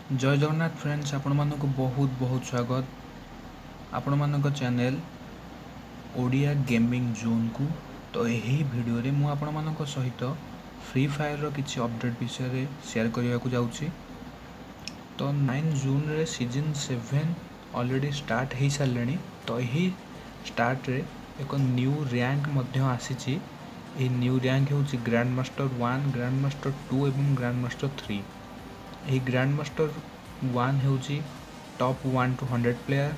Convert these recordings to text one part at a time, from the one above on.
जय जगन्नाथ फ्रेंड्स, आपण मानक बहुत बहुत स्वागत आपण मानक चैनल ओडिया गेमिंग जोन को। तो यही वीडियो रे मु आपण मानक सहित फ्री फायर रो किछि अपडेट विषय रे शेयर करिया को जाउछि। तो 9 जून रे सीजन 7 ऑलरेडी स्टार्ट हो सारे। तो यही स्टार्ट रे एक न्यू रैंक मध्य आसीछि। ए न्यू रैंक होछि ग्रैंड मास्टर 1, ग्रैंड मास्टर 2 एवं ग्रैंड मास्टर 3। यही ग्रैंड मास्टर 1 होछि top 1 to 100 player,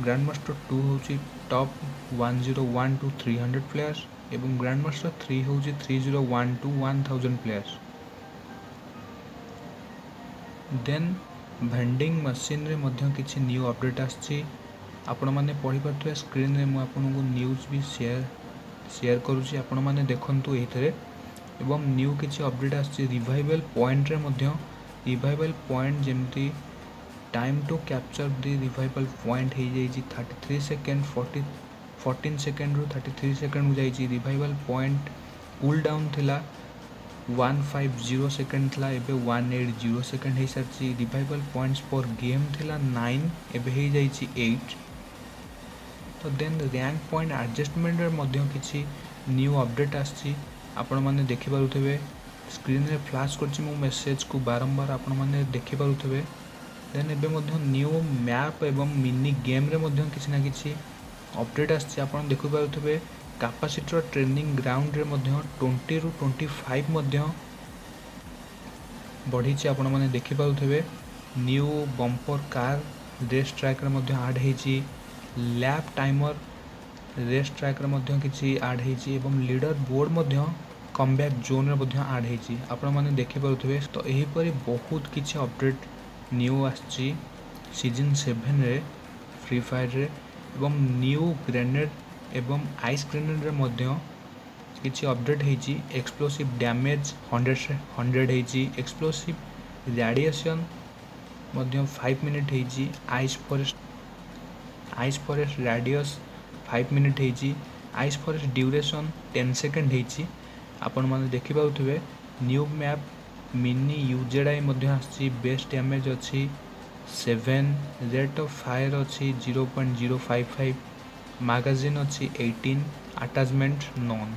grand master 2 होछि टॉप 101 to 300 प्लेयर्स एवं ग्रैंड मास्टर 3 होछि 301 to 1000 players. Then vending machine रे मध्य किछि न्यू अपडेट आछि। आपण माने पढि पाथुए स्क्रीन रे मु आपनको न्यूज़ भी शेयर करूछि। आपण माने देखंतु एथरे एवं न्यू किछि अपडेट आछि। रिवाइवल पॉइंट रे मध्य रिवाइवल पॉइंट जेमती time to capture the revival point हो जाइए 33 सेकेंड 14 सेकेंड रू 33 सेकेंड हो जाइए। रिवाइवल पॉइंट कूल डाउन थिला 150 सेकेंड थिला एबे 180 सेकेंड हो सारी। रिवाइवल पॉइंट्स पर गेम थिला 9 एबे हो जाइए 8। तो देन रैंक पॉइंट एडजस्टमेंट रे मध्य किछि न्यू अपडेट आछि। आपण माने देखि पारुथबे स्क्रीन रे फ्लैश करछि मो मेसेज को बारंबार आपण माने देखि पारुथबे। देन एबे मध्य न्यू मैप एवं मिनी गेम रे मध्य किछि ना किछि अपडेट आछि। आपण देखि पारुथबे कैपेसिटर ट्रेनिंग ग्राउंड रे मध्य 20 रू 25 मध्य बढ़ी छि। आपण माने देखि पारुथबे new bumper car race track रे मध्य ऐड हेछि। लैप टाइमर रेस ट्रैक रे मध्य किछि ऐड हेछि एवं लीडर बोर्ड मध्य कमबैक जोन रे मध्य ऐड हेछि। आपण माने देखि पारुथबे। तो एही परि बहुत किछि अपडेट न्यू आछि सीजन 7 रे फ्री फायर रे एवं न्यू ग्रेनेड एवं आइस ग्रेनेड रे मध्य किछि अपडेट हेछि। एक्सप्लोसिव डैमेज 100 हेछि। एक्सप्लोसिव रेडिएशन मध्य 5 मिनट हेछि। आइस फॉरेस्ट रेडियस 5 मिनट हेछि। आइस फॉरेस्ट ड्यूरेशन 10 सेकेंड हेछि। आपण माने देखि पाउथबे न्यू मैप मिनी यूजेडआई मध्य आछि। बेस्ट डैमेज अछि 7, रेट ऑफ फायर अछि 0.055, मैगजीन अछि 18, अटैचमेंट नॉन।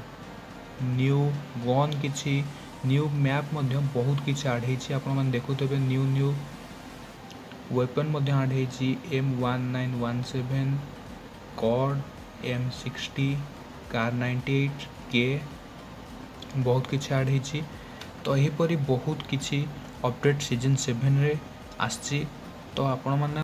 न्यू गन किछि न्यू मैप मध्य बहुत किछि ऐड हेछि। आपण माने देखुथबे न्यू वेपन मध्य ऐड हेछि M1917, कॉर्ड M60, कार 98 के बहुत किछि ऐड हेछि। तो यही परि बहुत किछि अपडेट सीजन 7 रे आछि। तो आपण माने